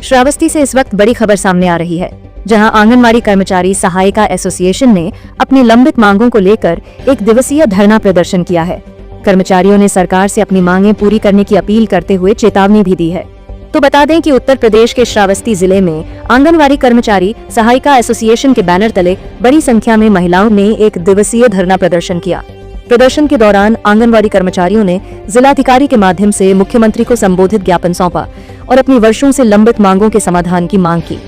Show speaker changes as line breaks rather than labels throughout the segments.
श्रावस्ती से इस वक्त बड़ी खबर सामने आ रही है, जहां आंगनवाड़ी कर्मचारी सहायिका एसोसिएशन ने अपनी लंबित मांगों को लेकर एक दिवसीय धरना प्रदर्शन किया है। कर्मचारियों ने सरकार से अपनी मांगें पूरी करने की अपील करते हुए चेतावनी भी दी है। तो बता दें कि उत्तर प्रदेश के श्रावस्ती जिले में आंगनवाड़ी कर्मचारी सहायिका एसोसिएशन के बैनर तले बड़ी संख्या में महिलाओं ने एक दिवसीय धरना प्रदर्शन किया। प्रदर्शन के दौरान आंगनवाड़ी कर्मचारियों ने जिलाधिकारी के माध्यम से मुख्यमंत्री को संबोधित ज्ञापन सौंपा और अपनी वर्षों से लंबित मांगों के समाधान की मांग की।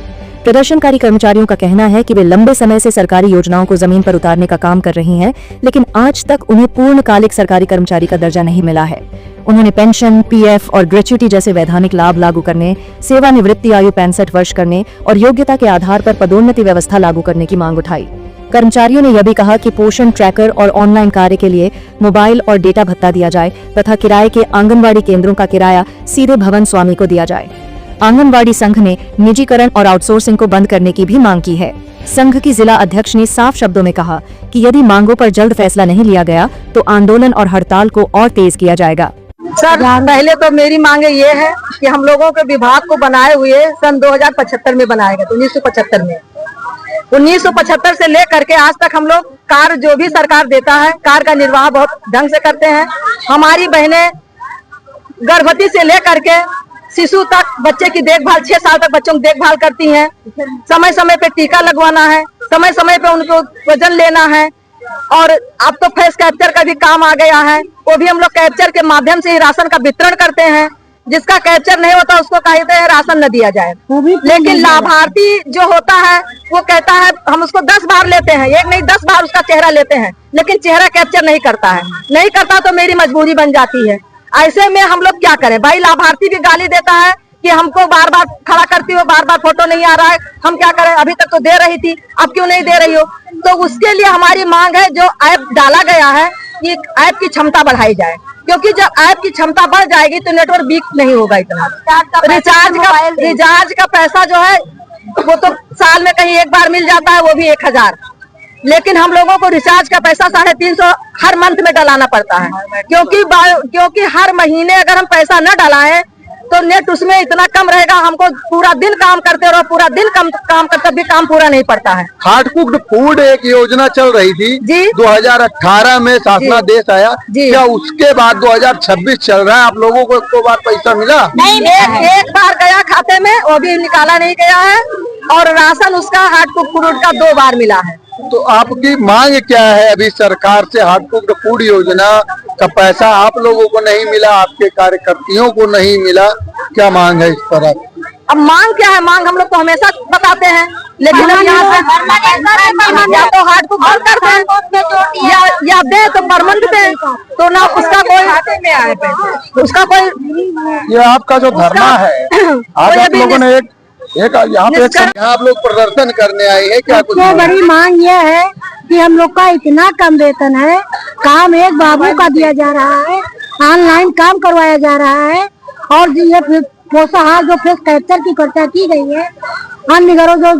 प्रदर्शनकारी कर्मचारियों का कहना है कि वे लंबे समय से सरकारी योजनाओं को जमीन पर उतारने का काम कर रही हैं, लेकिन आज तक उन्हें पूर्णकालिक सरकारी कर्मचारी का दर्जा नहीं मिला है। उन्होंने पेंशन, पीएफ और ग्रेच्युटी जैसे वैधानिक लाभ लागू करने, सेवानिवृत्ति आयु 65 वर्ष करने और योग्यता के आधार पर पदोन्नति व्यवस्था लागू करने की मांग उठाई। कर्मचारियों ने यह भी कहा कि पोषण ट्रैकर और ऑनलाइन कार्य के लिए मोबाइल और डेटा भत्ता दिया जाए तथा किराए के आंगनवाड़ी केंद्रों का किराया सीधे भवन स्वामी को दिया जाए। आंगनवाड़ी संघ ने निजीकरण और आउटसोर्सिंग को बंद करने की भी मांग की है। संघ की जिला अध्यक्ष ने साफ शब्दों में कहा कि यदि मांगों पर जल्द फैसला नहीं लिया गया तो आंदोलन और हड़ताल को और तेज किया जाएगा।
सर, पहले तो मेरी मांग ये है कि हम लोगों के विभाग को बनाए हुए सन 2075 में बनाया गया, 1975 में 1975 से लेकर के आज तक हम लोग कार्य जो भी सरकार देता है, कार्य का निर्वाह बहुत ढंग से करते हैं। हमारी बहनें गर्भवती से लेकर के शिशु तक बच्चे की देखभाल, 6 साल तक बच्चों की देखभाल करती हैं। समय समय पे टीका लगवाना है, समय समय पे उनको वजन लेना है, और अब तो फेस कैप्चर का भी काम आ गया है। वो भी हम लोग कैप्चर के माध्यम से ही राशन का वितरण करते हैं। जिसका कैप्चर नहीं होता उसको कहते हैं राशन न दिया जाए, लेकिन लाभार्थी जो होता है वो कहता है हम उसको 10 बार लेते हैं, एक नहीं 10 बार उसका चेहरा लेते हैं, लेकिन चेहरा कैप्चर नहीं करता है। नहीं करता तो मेरी मजबूरी बन जाती है। ऐसे में हम लोग क्या करें भाई? लाभार्थी भी गाली देता है कि हमको बार बार खड़ा करती हो, बार बार फोटो नहीं आ रहा है, हम क्या करें? अभी तक तो दे रही थी, अब क्यों नहीं दे रही हो? तो उसके लिए हमारी मांग है, जो ऐप डाला गया है कि ऐप की क्षमता बढ़ाई जाए, क्योंकि जब ऐप की क्षमता बढ़ जाएगी तो नेटवर्क वीक नहीं होगा इतना। रिचार्ज का पैसा जो है वो तो साल में कहीं एक बार मिल जाता है, वो भी 1000, लेकिन हम लोगों को रिचार्ज का पैसा 350 हर मंथ में डलाना पड़ता है, क्योंकि हर महीने अगर हम पैसा न डलाएं तो नेट उसमें इतना कम रहेगा, हमको पूरा दिन काम करते रहो, पूरा दिन काम करते भी काम पूरा नहीं पड़ता है।
हार्ड कुक्ड फूड एक योजना चल रही थी जी, 2018 में शासनादेश आया, क्या उसके बाद 2026 चल रहा है? आप लोगों को एक बार पैसा मिला?
नहीं, एक बार गया खाते में, वो भी निकाला नहीं गया है, और राशन उसका हार्ड कुक्ड फूड का 2 बार मिला है।
तो आपकी मांग क्या है? अभी सरकार से हार्ड कुक्ड फूड योजना का पैसा आप लोगों को नहीं मिला, आपके कार्यकर्तियों को नहीं मिला, क्या मांग है इस पर?
अब मांग क्या है? मांग हम लोग तो हमेशा बताते हैं, लेकिन अब यहाँ पे या तो हार्ड कुक्ड बंद कर दें या दे तो परमंट दे, तो ना उसका कोई उसका कोई।
ये आपका जो धरना है, आज आप लोगों ने एक यहाँ पे आप लोग प्रदर्शन करने आए हैं, क्या कुछ?
बड़ी मांग ये है कि हम लोग का इतना कम वेतन है, काम एक बाबू का दिया जा रहा है, ऑनलाइन काम करवाया जा रहा है, और ये पोषाहार जो फेस कैप्चर की चर्चा की गई है, अन्य घरों जो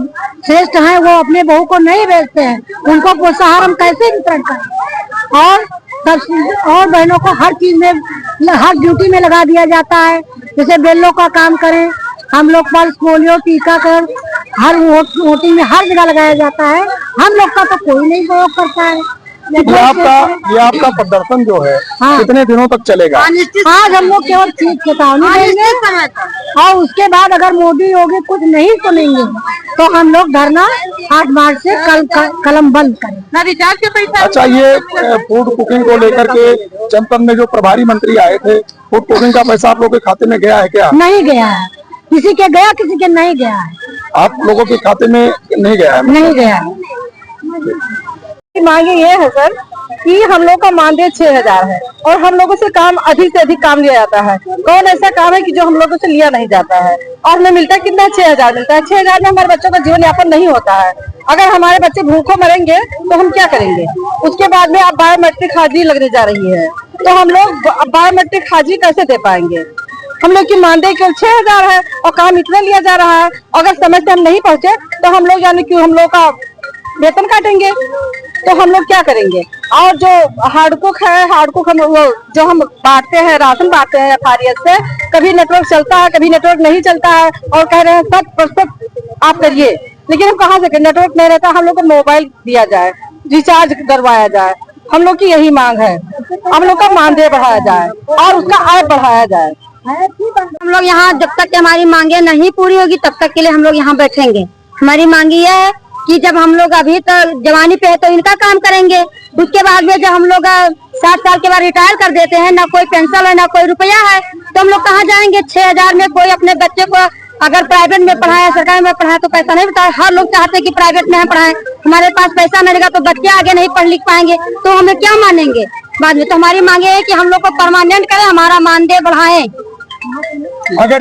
श्रेष्ठ हैं वो अपने बहू को नहीं भेजते हैं, उनको पोषाहार हम कैसे वितरण करें? और बहनों को हर चीज में, हर ड्यूटी में लगा दिया जाता है, जैसे बेलों का काम करें, हम लोग पल्स, पोलियो, टीकाकरण हर वोटिंग में हर जगह लगाया जाता है, हम लोग का तो कोई नहीं सहयोग करता है।
ये आपका प्रदर्शन जो है, हाँ, कितने दिनों तक चलेगा?
आज हम लोग केवल चेतावनी देंगे, और उसके बाद अगर मोदी योगी कुछ नहीं सुनेंगे तो हम लोग धरना 8 मार्च से कलम बंद करें।
रिचार्ज के पैसा।
अच्छा, ये फूड कुकिंग को लेकर के जनपद में जो प्रभारी मंत्री आए थे, फूड कुकिंग का पैसा आप लोगों के खाते में गया है क्या?
नहीं गया है, किसी के गया, किसी के नहीं गया है।
आप लोगों के खाते में नहीं गया है?
नहीं गया है।
मांगे ये है सर कि हम लोग का मानदेय 6000 है, और हम लोगों से काम अधिक से अधिक काम लिया जाता है। कौन ऐसा काम है कि जो हम लोगों से लिया नहीं जाता है? और हमें मिलता है कितना? 6000 मिलता है। 6000 में हमारे बच्चों का जीवन यापन नहीं होता है। अगर हमारे बच्चे भूखों मरेंगे तो हम क्या करेंगे? उसके बाद में अब बायोमेट्रिक हाजिरी लगने जा रही है, तो हम लोग बायोमेट्रिक हाजिरी कैसे दे पाएंगे? हम लोग की मानदेय केवल 6000 है और काम इतना लिया जा रहा है। अगर समय से हम नहीं पहुंचे तो हम लोग यानी कि हम लोग का वेतन काटेंगे, तो हम लोग क्या करेंगे? और जो हार्डकुक है, हार्डकुक हम वो जो हम बांटते हैं, राशन बांटते हैं एफआरएस से, कभी नेटवर्क चलता है, कभी नेटवर्क नहीं चलता है और कह रहे हैं 100% आप करिए, लेकिन हम कहाँ से करें, नेटवर्क नहीं रहता। हम लोग को मोबाइल दिया जाए, रिचार्ज करवाया जाए, हम लोग की यही मांग है। हम लोग का मानदेय बढ़ाया जाए और उसका आय बढ़ाया जाए।
हम लोग यहाँ जब तक हमारी मांगे नहीं पूरी होगी तब तक के लिए हम लोग यहाँ बैठेंगे। हमारी मांग ये है कि जब हम लोग अभी तो जवानी पे है तो इनका काम करेंगे, उसके बाद में जब हम लोग 60 साल के बाद रिटायर कर देते हैं, ना कोई पेंशन है ना कोई रुपया है, तो हम लोग कहाँ जाएंगे। 6,000 में कोई अपने बच्चे को अगर प्राइवेट में पढ़ाया, सरकारी में पढ़ाया तो पैसा नहीं बताया। हर लोग चाहते हैं कि प्राइवेट में पढ़ाएं, हमारे पास पैसा नहीं रहेगा तो बच्चे आगे नहीं पढ़ लिख पाएंगे, तो हमें क्या मानेंगे बाद में। तो हमारी मांगे है कि हम लोग को परमानेंट करें, हमारा मानदेय बढ़ाएं।
अगर